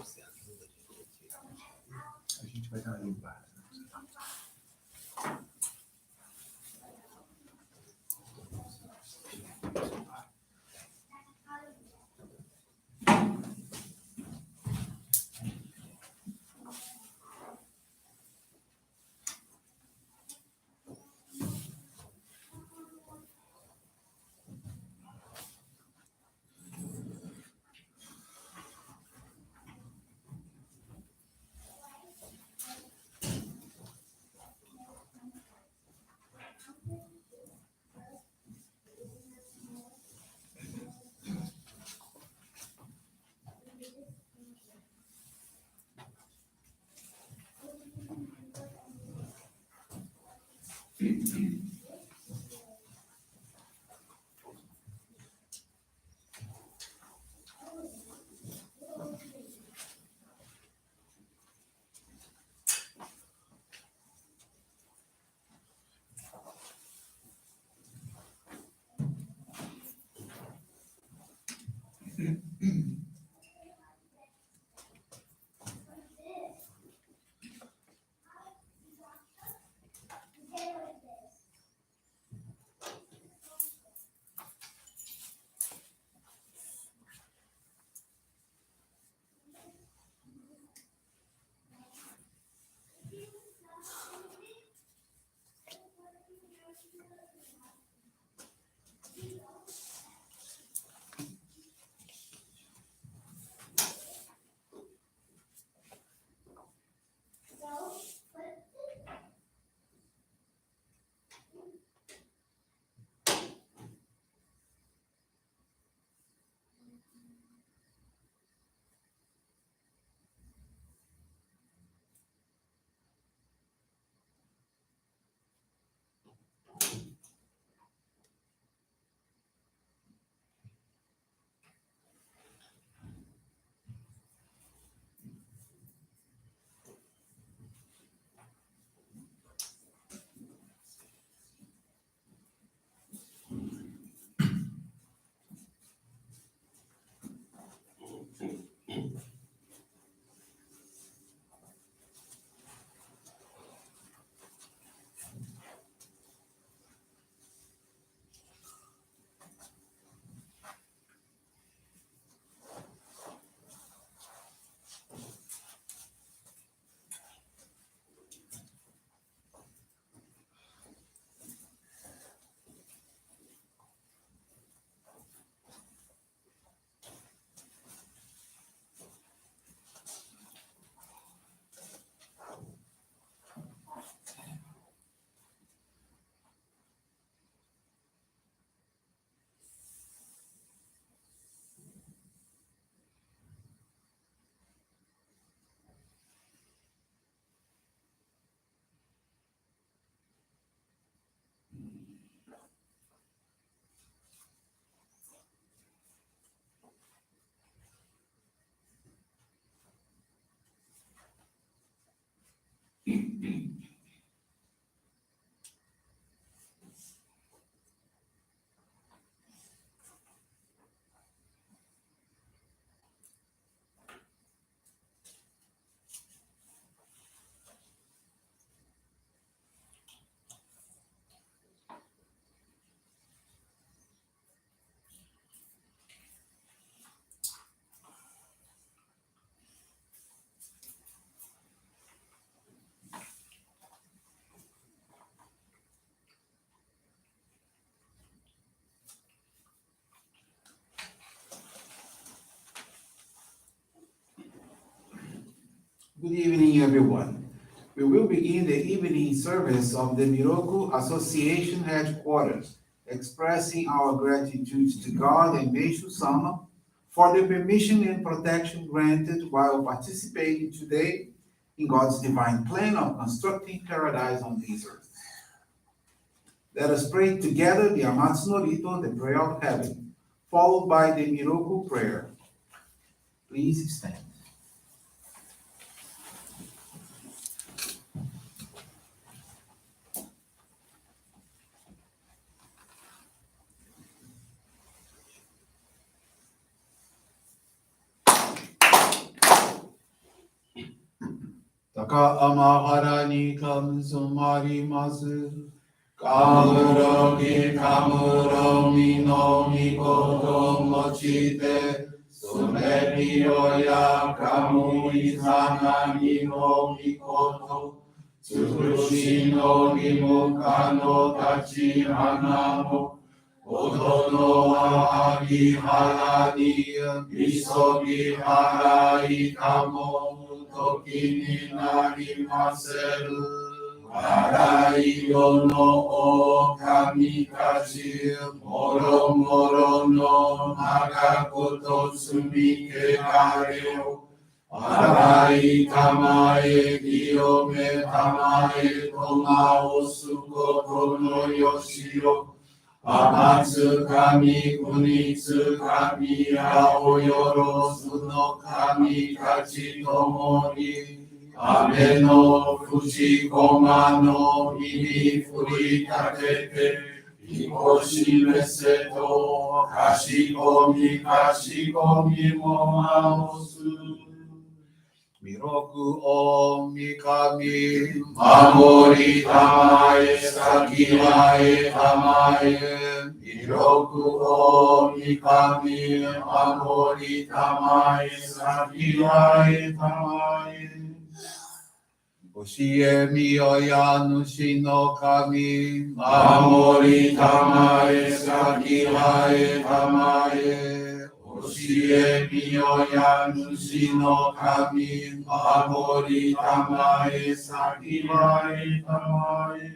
A gente vai dar uma limpada. Good evening, everyone. We will begin the evening service of the Miroku Association headquarters, expressing our gratitude to God and Meishu-sama for the permission and protection granted while participating today in God's divine plan of constructing paradise on this earth. Let us pray together the Amatsu-Norito, the prayer of heaven, followed by the Miroku Prayer. Please stand. Aka amahara ni kamsumari masu. Kamurogi kamuromi no mikoto mochite. Sumeri oya kamui sanami no mikoto. Tsurushi no nimuka no tachi hanamo. Odo no ahagi harani misogi harai kamo toki ni narimaseru. Harai yo no o kamikaze moro moro no magakoto sumike kareo. Harai tamae kiyome tamae tomao sukoto no yoshiro. Amatsu kami kunitsu kami aoyoro suno kami kachi tomori. Abe no fuji koma no mimi furi tatete. Hikoshi meseto kashikomi mo aosu. Miroku o mikami mamori tamae sakihae tamae. Miroku o mikami mamori tamae sakihae tamae. Oshie miyoya nushi no kami mamori tamae sakihae tamae. Oshie miyoya nushi no kami mamori tamae sakihae tamae.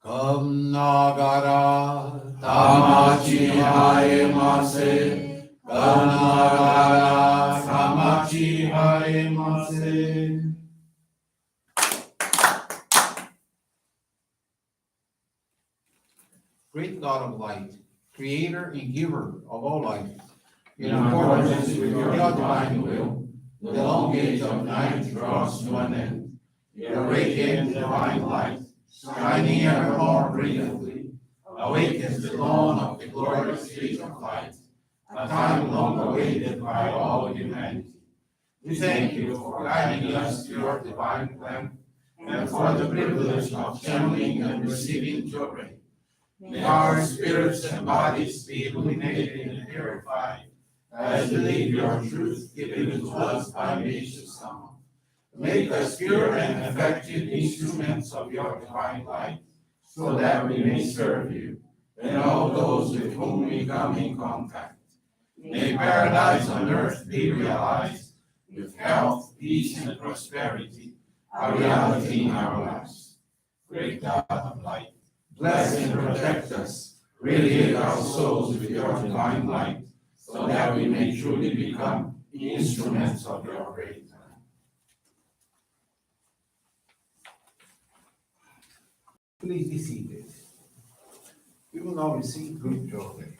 Kam nagara tamachi haemase. Kam nagara tamachi haemase. Great God of light, creator and giver of all life, in accordance with your divine will, the long age of night draws to an end. Your radiant divine light, shining ever more brilliantly, awakens the dawn of the glorious age of light, a time long awaited by all humanity. We thank you for guiding us to your divine plan and for the privilege of channeling and receiving Johrei. May our spirits and bodies be illuminated and purified as we live your truth given to us by Meishu-sama. Make us pure and effective instruments of your divine light, so that we may serve you and all those with whom we come in contact. May paradise on earth be realized with health, peace, and prosperity, a reality in our lives. Great God of light, bless and protect us, radiate our souls with your divine light, so that we may truly become instruments of your great plan. Please be seated. We will now receive group Johrei.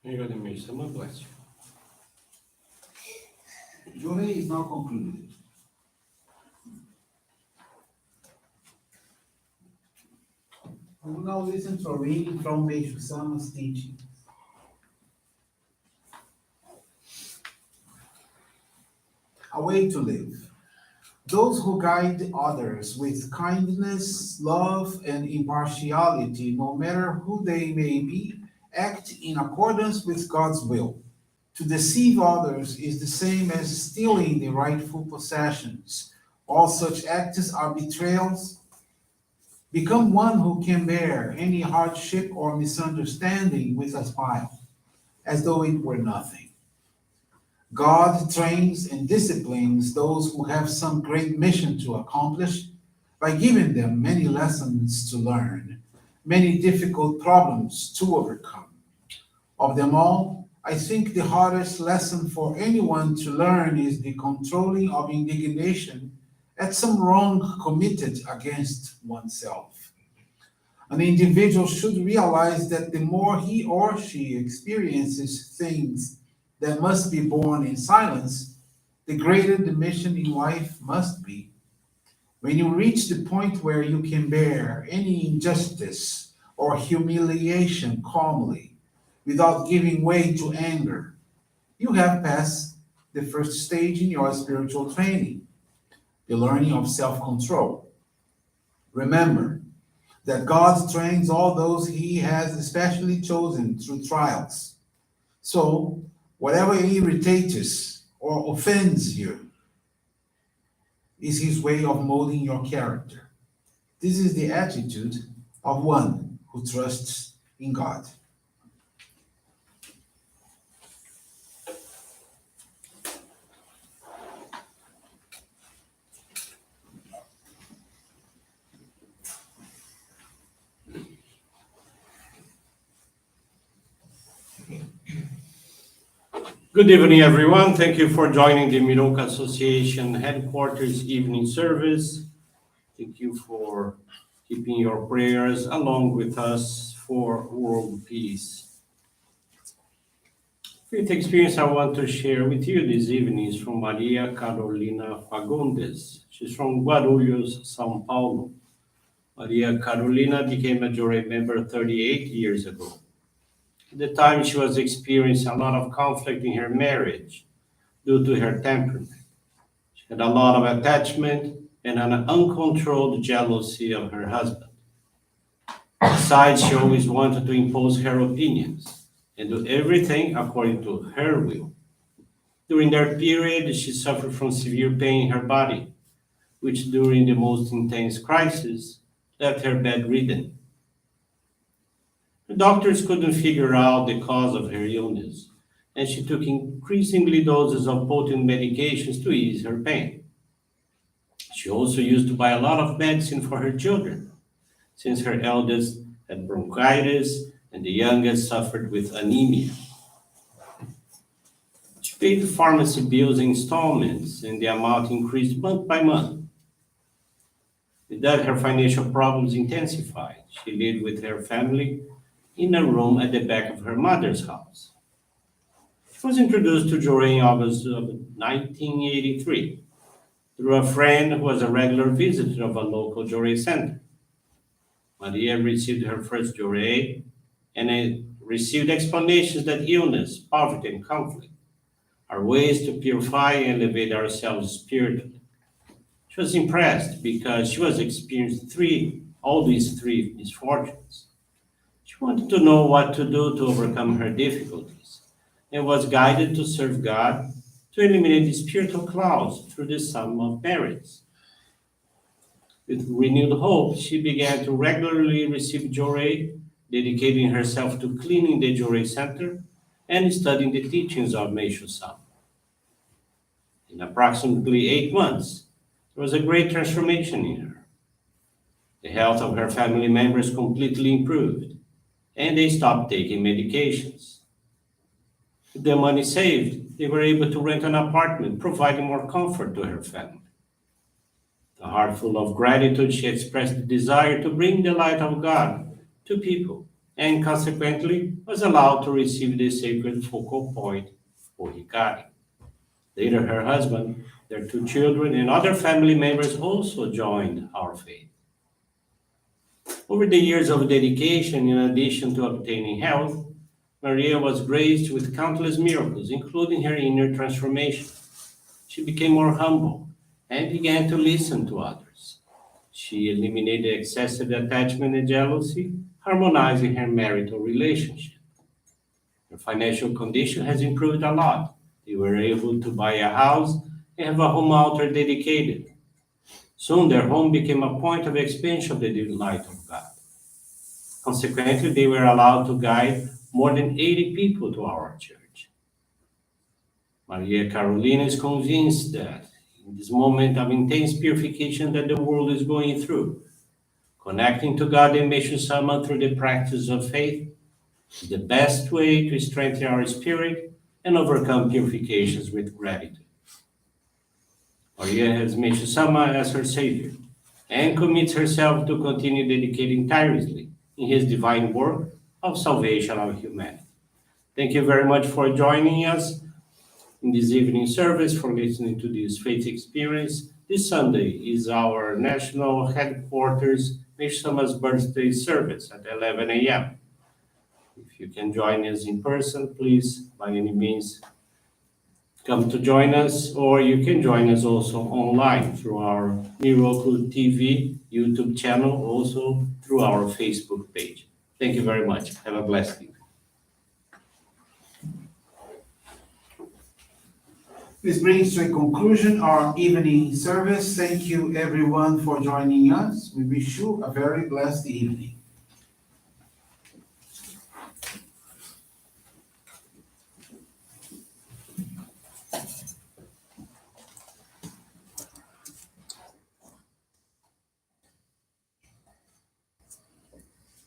May God and Meishu-sama bless you. Johrei is now concluded. We will now listen to a reading from Meishu-sama's teaching. A way to live. Those who guide others with kindness, love, and impartiality, no matter who they may be, act in accordance with God's will. To deceive others is the same as stealing the rightful possessions. All such acts are betrayals. Become one who can bear any hardship or misunderstanding with a smile, as though it were nothing. God trains and disciplines those who have some great mission to accomplish by giving them many lessons to learn, many difficult problems to overcome. Of them all, I think the hardest lesson for anyone to learn is the controlling of indignation at some wrong committed against oneself. An individual should realize that the more he or she experiences things that must be borne in silence, the greater the mission in life must be. When you reach the point where you can bear any injustice or humiliation calmly, without giving way to anger, you have passed the first stage in your spiritual training, the learning of self control. Remember that God trains all those he has especially chosen through trials. So, whatever irritates or offends you is his way of molding your character. This is the attitude of one who trusts in God. Good evening, everyone. Thank you for joining the Miroku Association headquarters evening service. Thank you for keeping your prayers along with us for world peace. Faith experience I want to share with you this evening is from Maria Carolina Fagundes. She's from Guarulhos, São Paulo. Maria Carolina became a Johrei member 38 years ago. At the time, she was experiencing a lot of conflict in her marriage due to her temperament. She had a lot of attachment and an uncontrolled jealousy of her husband. Besides, she always wanted to impose her opinions and do everything according to her will. During that period, she suffered from severe pain in her body, which during the most intense crisis left her bedridden. The doctors couldn't figure out the cause of her illness, and she took increasingly doses of potent medications to ease her pain. She also used to buy a lot of medicine for her children, since her eldest had bronchitis and the youngest suffered with anemia. She paid the pharmacy bills in installments, and the amount increased month by month. With that, her financial problems intensified. She lived with her family in a room at the back of her mother's house. She was introduced to Johrei in August of 1983 through a friend who was a regular visitor of a local Johrei center. Maria received her first Johrei and received explanations that illness, poverty, and conflict are ways to purify and elevate ourselves spiritually. She was impressed because she was experiencing all these three misfortunes. She wanted to know what to do to overcome her difficulties and was guided to serve God to eliminate the spiritual clouds through the sum of merits. With renewed hope, she began to regularly receive Johrei, dedicating herself to cleaning the Johrei Center and studying the teachings of Meishu-sama. In approximately 8 months, there was a great transformation in her. The health of her family members completely improved, and they stopped taking medications. With the money saved, they were able to rent an apartment, providing more comfort to her family. The heart full of gratitude, she expressed the desire to bring the light of God to people and consequently was allowed to receive the sacred focal point for Hikari. Later, her husband, their two children, and other family members also joined our faith. Over the years of dedication, in addition to obtaining health, Maria was graced with countless miracles, including her inner transformation. She became more humble and began to listen to others. She eliminated excessive attachment and jealousy, harmonizing her marital relationship. Her financial condition has improved a lot. They were able to buy a house and have a home altar dedicated. Soon their home became a point of expansion of the delight of God. Consequently, they were allowed to guide more than 80 people to our church. Maria Carolina is convinced that in this moment of intense purification that the world is going through, connecting to God and Meishu-sama through the practice of faith is the best way to strengthen our spirit and overcome purifications with gratitude. Maria has Meishu-sama as her savior and commits herself to continue dedicating tirelessly in his divine work of salvation of humanity. Thank you very much for joining us in this evening service, for listening to this faith experience. This Sunday is our national headquarters Meishu-sama's birthday service at 11 a.m. If you can join us in person, please, by any means, come to join us, or you can join us also online through our Miroku TV YouTube channel, also through our Facebook page. Thank you very much. Have a blessed evening. This brings to a conclusion our evening service. Thank you everyone for joining us. We wish you a very blessed evening.